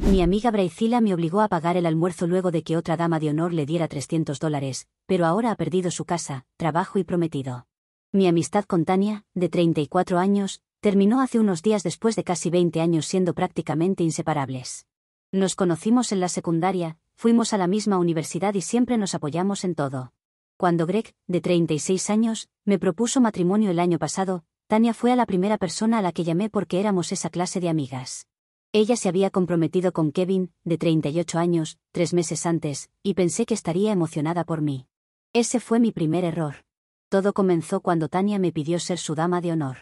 Mi amiga Braicila me obligó a pagar el almuerzo luego de que otra dama de honor le diera $300, pero ahora ha perdido su casa, trabajo y prometido. Mi amistad con Tania, de 34 años, terminó hace unos días después de casi 20 años siendo prácticamente inseparables. Nos conocimos en la secundaria, fuimos a la misma universidad y siempre nos apoyamos en todo. Cuando Greg, de 36 años, me propuso matrimonio el año pasado, Tania fue a la primera persona a la que llamé porque éramos esa clase de amigas. Ella se había comprometido con Kevin, de 38 años, 3 meses antes, y pensé que estaría emocionada por mí. Ese fue mi primer error. Todo comenzó cuando Tania me pidió ser su dama de honor.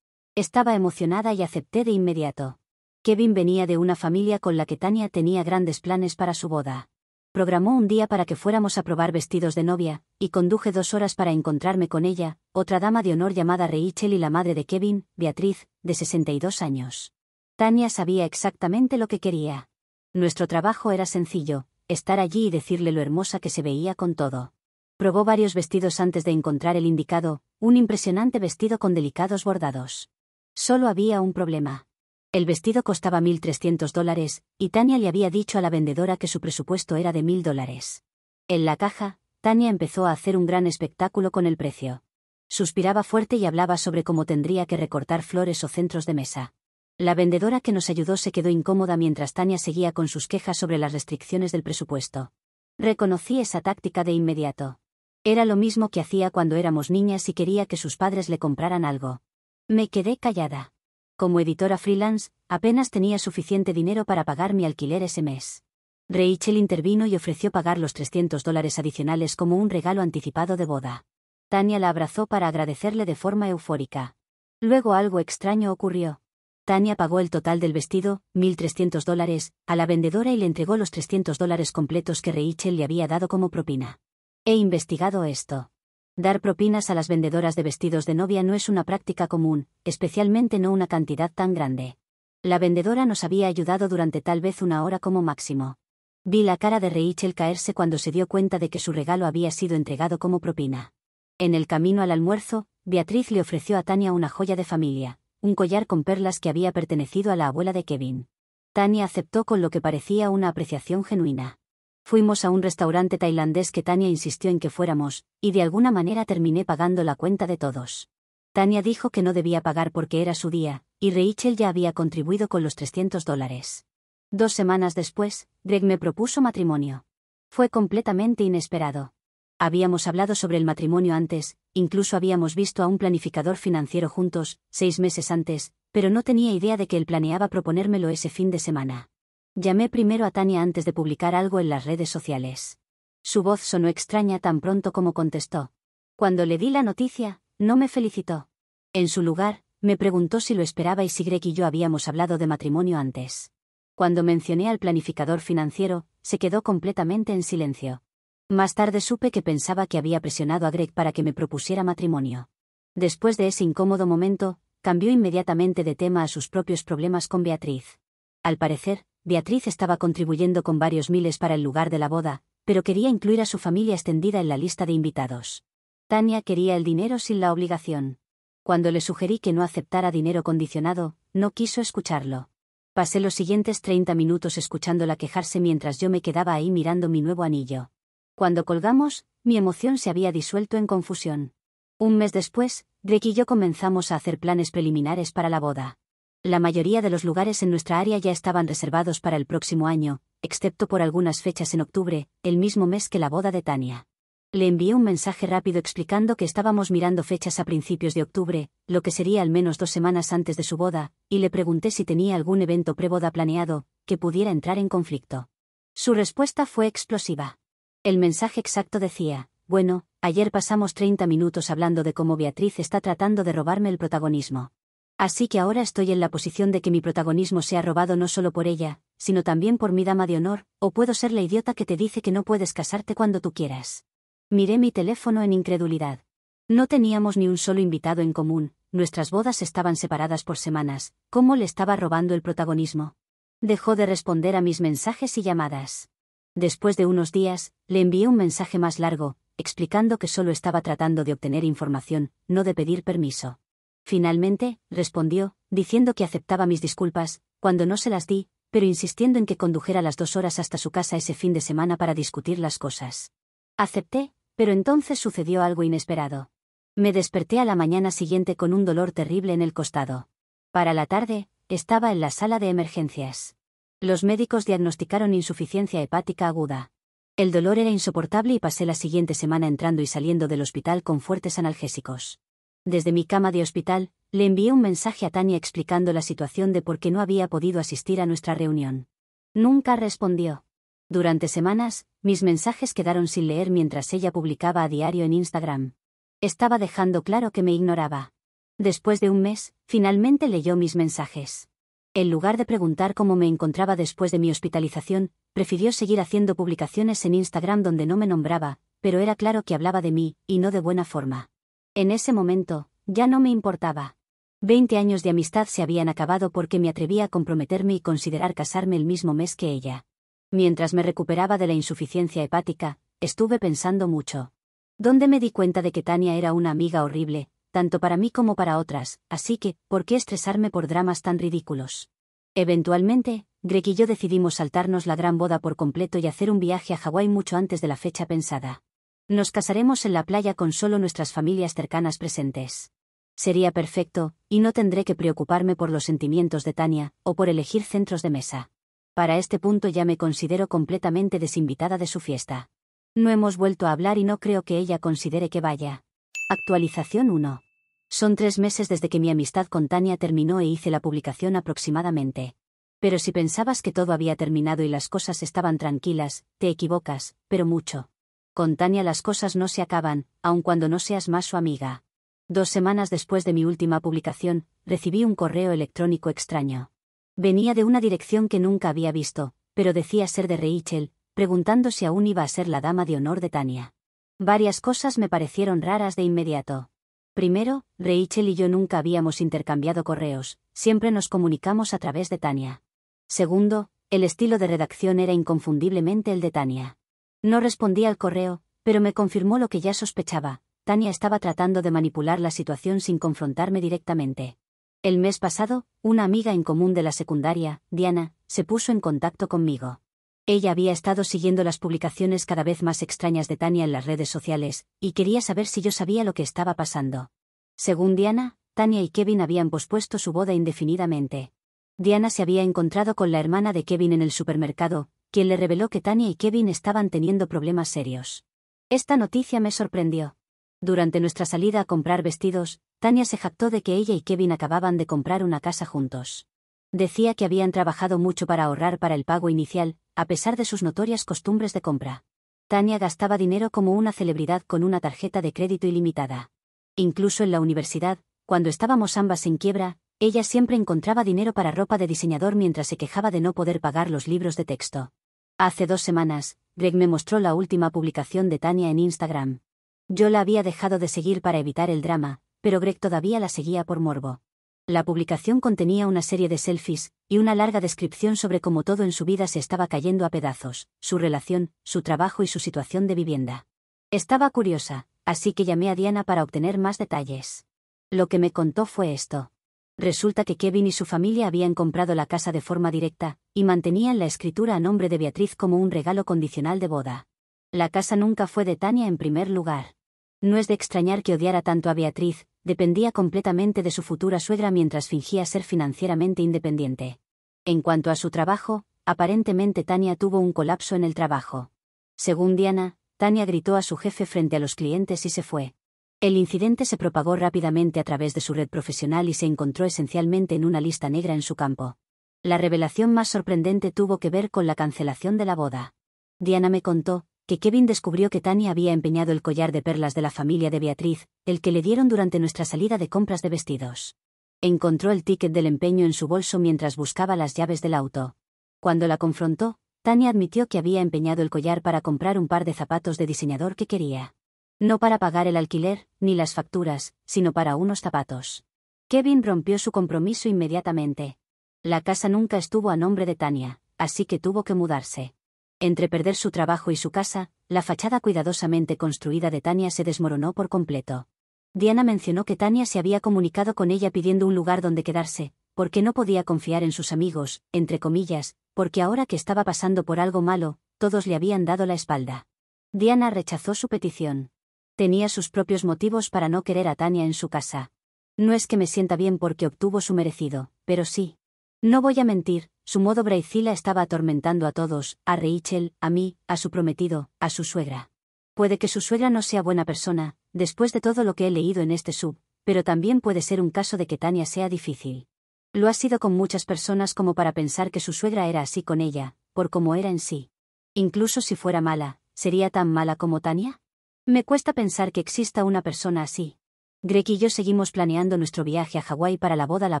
Estaba emocionada y acepté de inmediato. Kevin venía de una familia con la que Tania tenía grandes planes para su boda. Programó un día para que fuéramos a probar vestidos de novia, y conduje 2 horas para encontrarme con ella, otra dama de honor llamada Rachel y la madre de Kevin, Beatriz, de 62 años. Tania sabía exactamente lo que quería. Nuestro trabajo era sencillo, estar allí y decirle lo hermosa que se veía con todo. Probó varios vestidos antes de encontrar el indicado, un impresionante vestido con delicados bordados. Solo había un problema. El vestido costaba $1.300, y Tania le había dicho a la vendedora que su presupuesto era de $1.000. En la caja, Tania empezó a hacer un gran espectáculo con el precio. Suspiraba fuerte y hablaba sobre cómo tendría que recortar flores o centros de mesa. La vendedora que nos ayudó se quedó incómoda mientras Tania seguía con sus quejas sobre las restricciones del presupuesto. Reconocí esa táctica de inmediato. Era lo mismo que hacía cuando éramos niñas y quería que sus padres le compraran algo. Me quedé callada. Como editora freelance, apenas tenía suficiente dinero para pagar mi alquiler ese mes. Rachel intervino y ofreció pagar los $300 adicionales como un regalo anticipado de boda. Tania la abrazó para agradecerle de forma eufórica. Luego algo extraño ocurrió. Tania pagó el total del vestido, $1.300, a la vendedora y le entregó los $300 completos que Rachel le había dado como propina. He investigado esto. Dar propinas a las vendedoras de vestidos de novia no es una práctica común, especialmente no una cantidad tan grande. La vendedora nos había ayudado durante tal vez 1 hora como máximo. Vi la cara de Rachel caerse cuando se dio cuenta de que su regalo había sido entregado como propina. En el camino al almuerzo, Beatriz le ofreció a Tania una joya de familia, un collar con perlas que había pertenecido a la abuela de Kevin. Tania aceptó con lo que parecía una apreciación genuina. Fuimos a un restaurante tailandés que Tania insistió en que fuéramos, y de alguna manera terminé pagando la cuenta de todos. Tania dijo que no debía pagar porque era su día, y Rachel ya había contribuido con los $300. 2 semanas después, Greg me propuso matrimonio. Fue completamente inesperado. Habíamos hablado sobre el matrimonio antes, incluso habíamos visto a un planificador financiero juntos, 6 meses antes, pero no tenía idea de que él planeaba proponérmelo ese fin de semana. Llamé primero a Tania antes de publicar algo en las redes sociales. Su voz sonó extraña tan pronto como contestó. Cuando le di la noticia, no me felicitó. En su lugar, me preguntó si lo esperaba y si Greg y yo habíamos hablado de matrimonio antes. Cuando mencioné al planificador financiero, se quedó completamente en silencio. Más tarde supe que pensaba que había presionado a Greg para que me propusiera matrimonio. Después de ese incómodo momento, cambió inmediatamente de tema a sus propios problemas con Beatriz. Al parecer, Beatriz estaba contribuyendo con varios miles para el lugar de la boda, pero quería incluir a su familia extendida en la lista de invitados. Tania quería el dinero sin la obligación. Cuando le sugerí que no aceptara dinero condicionado, no quiso escucharlo. Pasé los siguientes 30 minutos escuchándola quejarse mientras yo me quedaba ahí mirando mi nuevo anillo. Cuando colgamos, mi emoción se había disuelto en confusión. Un mes después, Greg y yo comenzamos a hacer planes preliminares para la boda. La mayoría de los lugares en nuestra área ya estaban reservados para el próximo año, excepto por algunas fechas en octubre, el mismo mes que la boda de Tania. Le envié un mensaje rápido explicando que estábamos mirando fechas a principios de octubre, lo que sería al menos 2 semanas antes de su boda, y le pregunté si tenía algún evento preboda planeado, que pudiera entrar en conflicto. Su respuesta fue explosiva. El mensaje exacto decía: bueno, ayer pasamos 30 minutos hablando de cómo Beatriz está tratando de robarme el protagonismo. Así que ahora estoy en la posición de que mi protagonismo sea robado no solo por ella, sino también por mi dama de honor, o puedo ser la idiota que te dice que no puedes casarte cuando tú quieras. Miré mi teléfono en incredulidad. No teníamos ni un solo invitado en común, nuestras bodas estaban separadas por semanas. ¿Cómo le estaba robando el protagonismo? Dejó de responder a mis mensajes y llamadas. Después de unos días, le envié un mensaje más largo, explicando que solo estaba tratando de obtener información, no de pedir permiso. Finalmente, respondió, diciendo que aceptaba mis disculpas. Cuando no se las di, pero insistiendo en que condujera las 2 horas hasta su casa ese fin de semana para discutir las cosas. Acepté, pero entonces sucedió algo inesperado. Me desperté a la mañana siguiente con un dolor terrible en el costado. Para la tarde, estaba en la sala de emergencias. Los médicos diagnosticaron insuficiencia hepática aguda. El dolor era insoportable y pasé la siguiente semana entrando y saliendo del hospital con fuertes analgésicos. Desde mi cama de hospital, le envié un mensaje a Tania explicando la situación de por qué no había podido asistir a nuestra reunión. Nunca respondió. Durante semanas, mis mensajes quedaron sin leer mientras ella publicaba a diario en Instagram. Estaba dejando claro que me ignoraba. Después de un mes, finalmente leyó mis mensajes. En lugar de preguntar cómo me encontraba después de mi hospitalización, prefirió seguir haciendo publicaciones en Instagram donde no me nombraba, pero era claro que hablaba de mí, y no de buena forma. En ese momento, ya no me importaba. 20 años de amistad se habían acabado porque me atrevía a comprometerme y considerar casarme el mismo mes que ella. Mientras me recuperaba de la insuficiencia hepática, estuve pensando mucho. ¿Dónde me di cuenta de que Tania era una amiga horrible, tanto para mí como para otras, así que, ¿por qué estresarme por dramas tan ridículos? Eventualmente, Greg y yo decidimos saltarnos la gran boda por completo y hacer un viaje a Hawái mucho antes de la fecha pensada. Nos casaremos en la playa con solo nuestras familias cercanas presentes. Sería perfecto, y no tendré que preocuparme por los sentimientos de Tania, o por elegir centros de mesa. Para este punto ya me considero completamente desinvitada de su fiesta. No hemos vuelto a hablar y no creo que ella considere que vaya. Actualización 1. Son 3 meses desde que mi amistad con Tania terminó e hice la publicación aproximadamente. Pero si pensabas que todo había terminado y las cosas estaban tranquilas, te equivocas, pero mucho. Con Tania las cosas no se acaban, aun cuando no seas más su amiga. 2 semanas después de mi última publicación, recibí un correo electrónico extraño. Venía de una dirección que nunca había visto, pero decía ser de Rachel, preguntando si aún iba a ser la dama de honor de Tania. Varias cosas me parecieron raras de inmediato. Primero, Rachel y yo nunca habíamos intercambiado correos, siempre nos comunicamos a través de Tania. Segundo, el estilo de redacción era inconfundiblemente el de Tania. No respondí al correo, pero me confirmó lo que ya sospechaba: Tania estaba tratando de manipular la situación sin confrontarme directamente. El mes pasado, una amiga en común de la secundaria, Diana, se puso en contacto conmigo. Ella había estado siguiendo las publicaciones cada vez más extrañas de Tania en las redes sociales, y quería saber si yo sabía lo que estaba pasando. Según Diana, Tania y Kevin habían pospuesto su boda indefinidamente. Diana se había encontrado con la hermana de Kevin en el supermercado, quien le reveló que Tania y Kevin estaban teniendo problemas serios. Esta noticia me sorprendió. Durante nuestra salida a comprar vestidos, Tania se jactó de que ella y Kevin acababan de comprar una casa juntos. Decía que habían trabajado mucho para ahorrar para el pago inicial, a pesar de sus notorias costumbres de compra. Tania gastaba dinero como una celebridad con una tarjeta de crédito ilimitada. Incluso en la universidad, cuando estábamos ambas en quiebra, ella siempre encontraba dinero para ropa de diseñador mientras se quejaba de no poder pagar los libros de texto. Hace 2 semanas, Greg me mostró la última publicación de Tania en Instagram. Yo la había dejado de seguir para evitar el drama, pero Greg todavía la seguía por morbo. La publicación contenía una serie de selfies, y una larga descripción sobre cómo todo en su vida se estaba cayendo a pedazos, su relación, su trabajo y su situación de vivienda. Estaba curiosa, así que llamé a Diana para obtener más detalles. Lo que me contó fue esto. Resulta que Kevin y su familia habían comprado la casa de forma directa, y mantenían la escritura a nombre de Beatriz como un regalo condicional de boda. La casa nunca fue de Tania en primer lugar. No es de extrañar que odiara tanto a Beatriz, dependía completamente de su futura suegra mientras fingía ser financieramente independiente. En cuanto a su trabajo, aparentemente Tania tuvo un colapso en el trabajo. Según Diana, Tania gritó a su jefe frente a los clientes y se fue. El incidente se propagó rápidamente a través de su red profesional y se encontró esencialmente en una lista negra en su campo. La revelación más sorprendente tuvo que ver con la cancelación de la boda. Diana me contó que Kevin descubrió que Tania había empeñado el collar de perlas de la familia de Beatriz, el que le dieron durante nuestra salida de compras de vestidos. Encontró el ticket del empeño en su bolso mientras buscaba las llaves del auto. Cuando la confrontó, Tania admitió que había empeñado el collar para comprar un par de zapatos de diseñador que quería. No para pagar el alquiler, ni las facturas, sino para unos zapatos. Kevin rompió su compromiso inmediatamente. La casa nunca estuvo a nombre de Tania, así que tuvo que mudarse. Entre perder su trabajo y su casa, la fachada cuidadosamente construida de Tania se desmoronó por completo. Diana mencionó que Tania se había comunicado con ella pidiendo un lugar donde quedarse, porque no podía confiar en sus amigos, entre comillas, porque ahora que estaba pasando por algo malo, todos le habían dado la espalda. Diana rechazó su petición. Tenía sus propios motivos para no querer a Tania en su casa. No es que me sienta bien porque obtuvo su merecido, pero sí. No voy a mentir, su modo Bridezilla estaba atormentando a todos, a Rachel, a mí, a su prometido, a su suegra. Puede que su suegra no sea buena persona, después de todo lo que he leído en este sub, pero también puede ser un caso de que Tania sea difícil. Lo ha sido con muchas personas como para pensar que su suegra era así con ella, por cómo era en sí. Incluso si fuera mala, ¿sería tan mala como Tania? Me cuesta pensar que exista una persona así. Greg y yo seguimos planeando nuestro viaje a Hawái para la boda la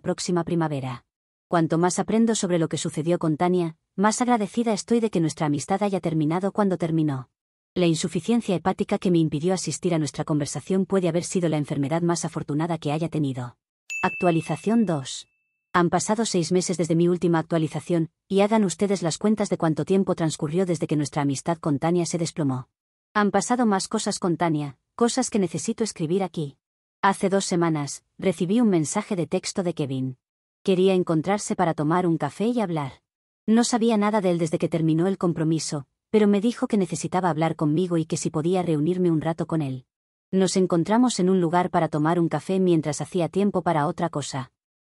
próxima primavera. Cuanto más aprendo sobre lo que sucedió con Tania, más agradecida estoy de que nuestra amistad haya terminado cuando terminó. La insuficiencia hepática que me impidió asistir a nuestra conversación puede haber sido la enfermedad más afortunada que haya tenido. Actualización 2. Han pasado 6 meses desde mi última actualización, y hagan ustedes las cuentas de cuánto tiempo transcurrió desde que nuestra amistad con Tania se desplomó. Han pasado más cosas con Tania, cosas que necesito escribir aquí. Hace 2 semanas, recibí un mensaje de texto de Kevin. Quería encontrarse para tomar un café y hablar. No sabía nada de él desde que terminó el compromiso, pero me dijo que necesitaba hablar conmigo y que si podía reunirme un rato con él. Nos encontramos en un lugar para tomar un café mientras hacía tiempo para otra cosa.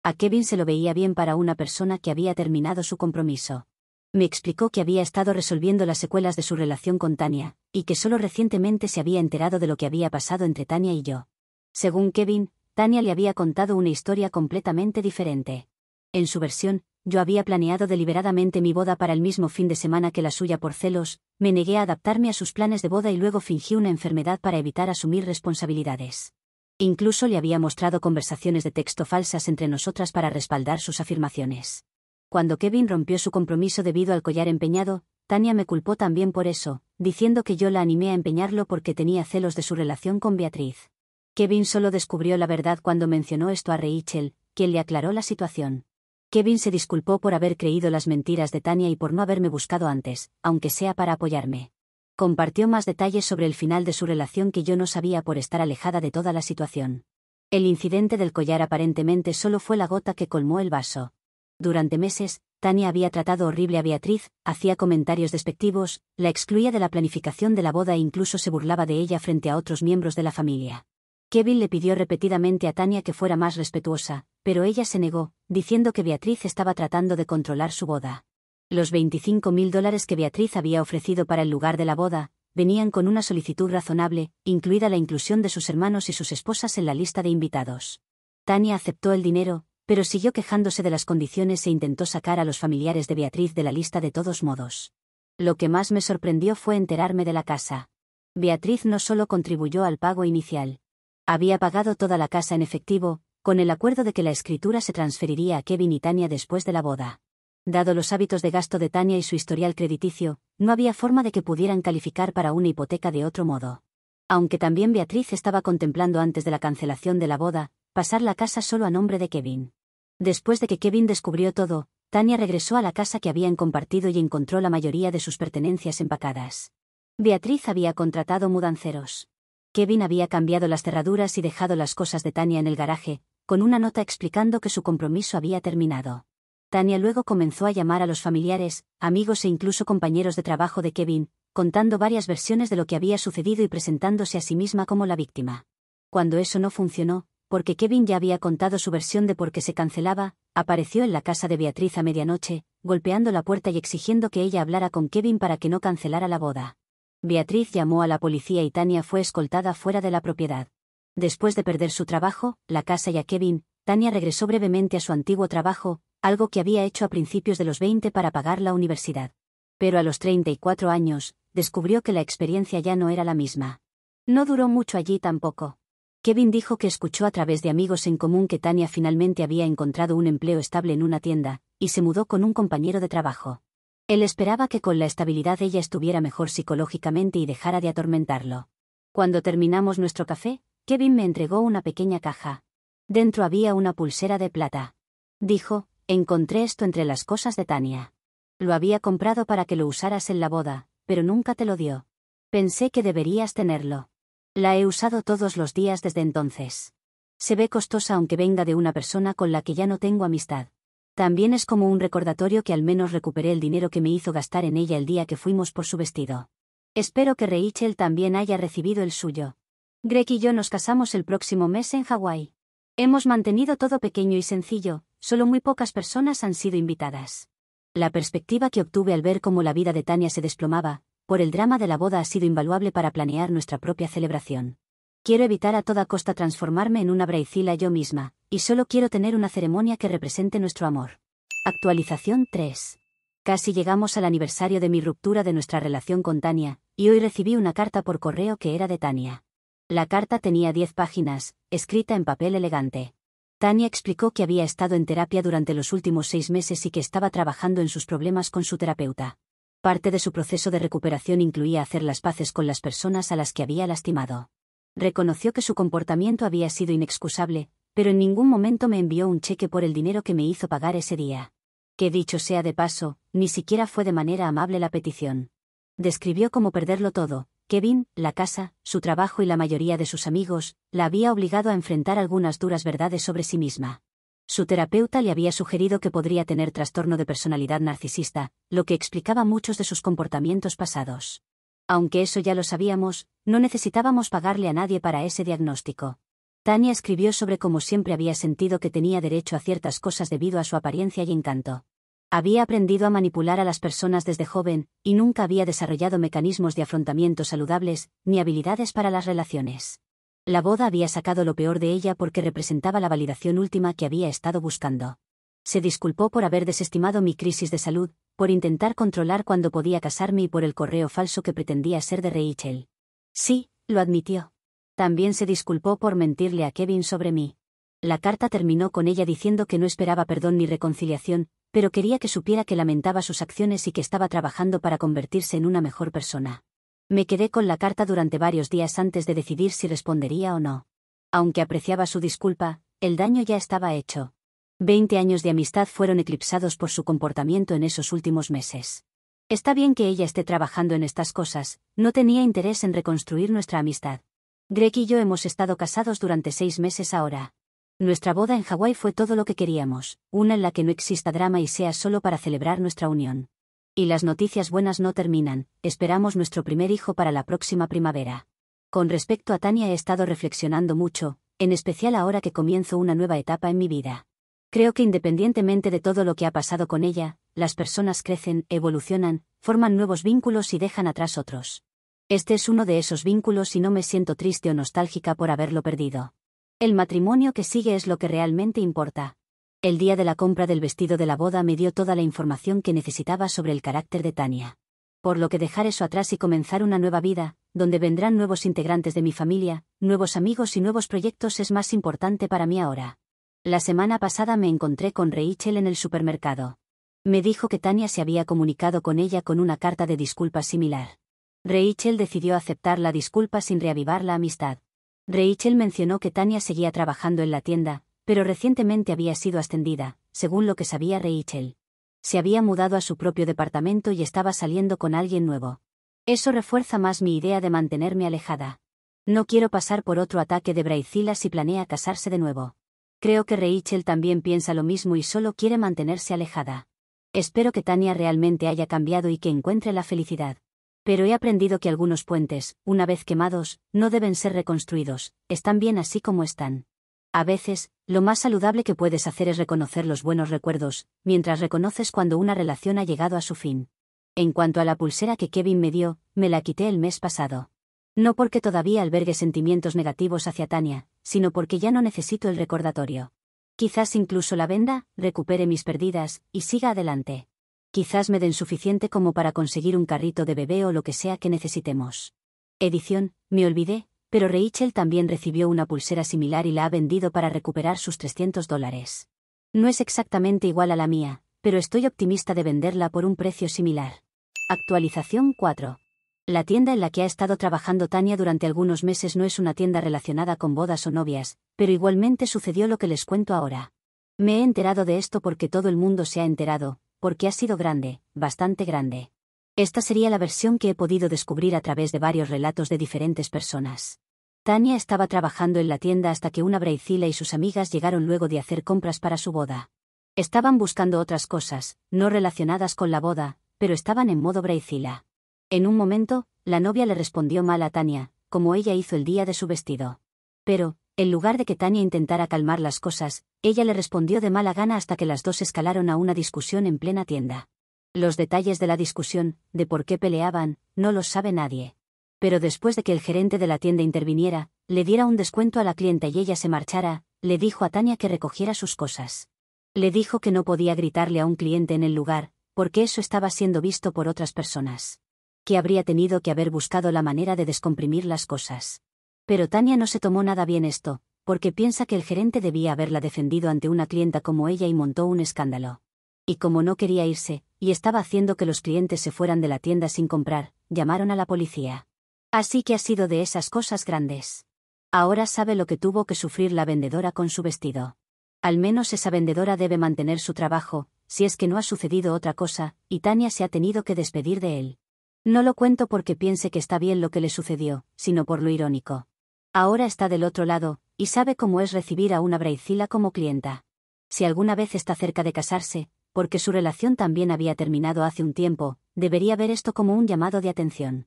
A Kevin se lo veía bien para una persona que había terminado su compromiso. Me explicó que había estado resolviendo las secuelas de su relación con Tania, y que solo recientemente se había enterado de lo que había pasado entre Tania y yo. Según Kevin, Tania le había contado una historia completamente diferente. En su versión, yo había planeado deliberadamente mi boda para el mismo fin de semana que la suya por celos, me negué a adaptarme a sus planes de boda y luego fingí una enfermedad para evitar asumir responsabilidades. Incluso le había mostrado conversaciones de texto falsas entre nosotras para respaldar sus afirmaciones. Cuando Kevin rompió su compromiso debido al collar empeñado, Tania me culpó también por eso, diciendo que yo la animé a empeñarlo porque tenía celos de su relación con Beatriz. Kevin solo descubrió la verdad cuando mencionó esto a Rachel, quien le aclaró la situación. Kevin se disculpó por haber creído las mentiras de Tania y por no haberme buscado antes, aunque sea para apoyarme. Compartió más detalles sobre el final de su relación que yo no sabía por estar alejada de toda la situación. El incidente del collar aparentemente solo fue la gota que colmó el vaso. Durante meses, Tania había tratado horrible a Beatriz, hacía comentarios despectivos, la excluía de la planificación de la boda e incluso se burlaba de ella frente a otros miembros de la familia. Kevin le pidió repetidamente a Tania que fuera más respetuosa, pero ella se negó, diciendo que Beatriz estaba tratando de controlar su boda. Los $25.000 que Beatriz había ofrecido para el lugar de la boda, venían con una solicitud razonable, incluida la inclusión de sus hermanos y sus esposas en la lista de invitados. Tania aceptó el dinero, pero siguió quejándose de las condiciones e intentó sacar a los familiares de Beatriz de la lista de todos modos. Lo que más me sorprendió fue enterarme de la casa. Beatriz no solo contribuyó al pago inicial. Había pagado toda la casa en efectivo, con el acuerdo de que la escritura se transferiría a Kevin y Tania después de la boda. Dado los hábitos de gasto de Tania y su historial crediticio, no había forma de que pudieran calificar para una hipoteca de otro modo. Aunque también Beatriz estaba contemplando antes de la cancelación de la boda, pasar la casa solo a nombre de Kevin. Después de que Kevin descubrió todo, Tania regresó a la casa que habían compartido y encontró la mayoría de sus pertenencias empacadas. Beatriz había contratado mudanceros. Kevin había cambiado las cerraduras y dejado las cosas de Tania en el garaje, con una nota explicando que su compromiso había terminado. Tania luego comenzó a llamar a los familiares, amigos e incluso compañeros de trabajo de Kevin, contando varias versiones de lo que había sucedido y presentándose a sí misma como la víctima. Cuando eso no funcionó, porque Kevin ya había contado su versión de por qué se cancelaba, apareció en la casa de Beatriz a medianoche, golpeando la puerta y exigiendo que ella hablara con Kevin para que no cancelara la boda. Beatriz llamó a la policía y Tania fue escoltada fuera de la propiedad. Después de perder su trabajo, la casa y a Kevin, Tania regresó brevemente a su antiguo trabajo, algo que había hecho a principios de los 20 para pagar la universidad. Pero a los 34 años, descubrió que la experiencia ya no era la misma. No duró mucho allí tampoco. Kevin dijo que escuchó a través de amigos en común que Tania finalmente había encontrado un empleo estable en una tienda, y se mudó con un compañero de trabajo. Él esperaba que con la estabilidad ella estuviera mejor psicológicamente y dejara de atormentarlo. Cuando terminamos nuestro café, Kevin me entregó una pequeña caja. Dentro había una pulsera de plata. Dijo, encontré esto entre las cosas de Tania. Lo había comprado para que lo usaras en la boda, pero nunca te lo dio. Pensé que deberías tenerlo. La he usado todos los días desde entonces. Se ve costosa aunque venga de una persona con la que ya no tengo amistad. También es como un recordatorio que al menos recuperé el dinero que me hizo gastar en ella el día que fuimos por su vestido. Espero que Rachel también haya recibido el suyo. Greg y yo nos casamos el próximo mes en Hawái. Hemos mantenido todo pequeño y sencillo, solo muy pocas personas han sido invitadas. La perspectiva que obtuve al ver cómo la vida de Tania se desplomaba, por el drama de la boda ha sido invaluable para planear nuestra propia celebración. Quiero evitar a toda costa transformarme en una Bridezilla yo misma, y solo quiero tener una ceremonia que represente nuestro amor. Actualización 3. Casi llegamos al aniversario de mi ruptura de nuestra relación con Tania, y hoy recibí una carta por correo que era de Tania. La carta tenía 10 páginas, escrita en papel elegante. Tania explicó que había estado en terapia durante los últimos 6 meses y que estaba trabajando en sus problemas con su terapeuta. Parte de su proceso de recuperación incluía hacer las paces con las personas a las que había lastimado. Reconoció que su comportamiento había sido inexcusable, pero en ningún momento me envió un cheque por el dinero que me hizo pagar ese día. Que dicho sea de paso, ni siquiera fue de manera amable la petición. Describió cómo perderlo todo. Kevin, la casa, su trabajo y la mayoría de sus amigos, la había obligado a enfrentar algunas duras verdades sobre sí misma. Su terapeuta le había sugerido que podría tener trastorno de personalidad narcisista, lo que explicaba muchos de sus comportamientos pasados. Aunque eso ya lo sabíamos, no necesitábamos pagarle a nadie para ese diagnóstico. Tania escribió sobre cómo siempre había sentido que tenía derecho a ciertas cosas debido a su apariencia y encanto. Había aprendido a manipular a las personas desde joven, y nunca había desarrollado mecanismos de afrontamiento saludables, ni habilidades para las relaciones. La boda había sacado lo peor de ella porque representaba la validación última que había estado buscando. Se disculpó por haber desestimado mi crisis de salud, por intentar controlar cuándo podía casarme y por el correo falso que pretendía ser de Rachel. Sí, lo admitió. También se disculpó por mentirle a Kevin sobre mí. La carta terminó con ella diciendo que no esperaba perdón ni reconciliación, pero quería que supiera que lamentaba sus acciones y que estaba trabajando para convertirse en una mejor persona. Me quedé con la carta durante varios días antes de decidir si respondería o no. Aunque apreciaba su disculpa, el daño ya estaba hecho. 20 años de amistad fueron eclipsados por su comportamiento en esos últimos meses. Está bien que ella esté trabajando en estas cosas, no tenía interés en reconstruir nuestra amistad. Greg y yo hemos estado casados durante 6 meses ahora. Nuestra boda en Hawái fue todo lo que queríamos, una en la que no exista drama y sea solo para celebrar nuestra unión. Y las noticias buenas no terminan, esperamos nuestro primer hijo para la próxima primavera. Con respecto a Tania he estado reflexionando mucho, en especial ahora que comienzo una nueva etapa en mi vida. Creo que independientemente de todo lo que ha pasado con ella, las personas crecen, evolucionan, forman nuevos vínculos y dejan atrás otros. Este es uno de esos vínculos y no me siento triste o nostálgica por haberlo perdido. El matrimonio que sigue es lo que realmente importa. El día de la compra del vestido de la boda me dio toda la información que necesitaba sobre el carácter de Tania. Por lo que dejar eso atrás y comenzar una nueva vida, donde vendrán nuevos integrantes de mi familia, nuevos amigos y nuevos proyectos es más importante para mí ahora. La semana pasada me encontré con Rachel en el supermercado. Me dijo que Tania se había comunicado con ella con una carta de disculpas similar. Rachel decidió aceptar la disculpa sin reavivar la amistad. Rachel mencionó que Tania seguía trabajando en la tienda, pero recientemente había sido ascendida, según lo que sabía Rachel. Se había mudado a su propio departamento y estaba saliendo con alguien nuevo. Eso refuerza más mi idea de mantenerme alejada. No quiero pasar por otro ataque de Bridezilla si planea casarse de nuevo. Creo que Rachel también piensa lo mismo y solo quiere mantenerse alejada. Espero que Tania realmente haya cambiado y que encuentre la felicidad. Pero he aprendido que algunos puentes, una vez quemados, no deben ser reconstruidos, están bien así como están. A veces, lo más saludable que puedes hacer es reconocer los buenos recuerdos, mientras reconoces cuando una relación ha llegado a su fin. En cuanto a la pulsera que Kevin me dio, me la quité el mes pasado. No porque todavía albergue sentimientos negativos hacia Tania, sino porque ya no necesito el recordatorio. Quizás incluso la venda, recupere mis pérdidas, y siga adelante. Quizás me den suficiente como para conseguir un carrito de bebé o lo que sea que necesitemos. Edición, me olvidé, pero Rachel también recibió una pulsera similar y la ha vendido para recuperar sus $300. No es exactamente igual a la mía, pero estoy optimista de venderla por un precio similar. Actualización 4. La tienda en la que ha estado trabajando Tania durante algunos meses no es una tienda relacionada con bodas o novias, pero igualmente sucedió lo que les cuento ahora. Me he enterado de esto porque todo el mundo se ha enterado, porque ha sido grande, bastante grande. Esta sería la versión que he podido descubrir a través de varios relatos de diferentes personas. Tania estaba trabajando en la tienda hasta que una Bridezilla y sus amigas llegaron luego de hacer compras para su boda. Estaban buscando otras cosas, no relacionadas con la boda, pero estaban en modo Bridezilla. En un momento, la novia le respondió mal a Tanya, como ella hizo el día de su vestido. Pero, en lugar de que Tanya intentara calmar las cosas, ella le respondió de mala gana hasta que las dos escalaron a una discusión en plena tienda. Los detalles de la discusión, de por qué peleaban, no los sabe nadie. Pero después de que el gerente de la tienda interviniera, le diera un descuento a la clienta y ella se marchara, le dijo a Tanya que recogiera sus cosas. Le dijo que no podía gritarle a un cliente en el lugar, porque eso estaba siendo visto por otras personas. Que habría tenido que haber buscado la manera de descomprimir las cosas. Pero Tanya no se tomó nada bien esto, porque piensa que el gerente debía haberla defendido ante una clienta como ella y montó un escándalo. Y como no quería irse, y estaba haciendo que los clientes se fueran de la tienda sin comprar, llamaron a la policía. Así que ha sido de esas cosas grandes. Ahora sabe lo que tuvo que sufrir la vendedora con su vestido. Al menos esa vendedora debe mantener su trabajo, si es que no ha sucedido otra cosa, y Tanya se ha tenido que despedir de él. No lo cuento porque piense que está bien lo que le sucedió, sino por lo irónico. Ahora está del otro lado, y sabe cómo es recibir a una Bridezilla como clienta. Si alguna vez está cerca de casarse, porque su relación también había terminado hace un tiempo, debería ver esto como un llamado de atención.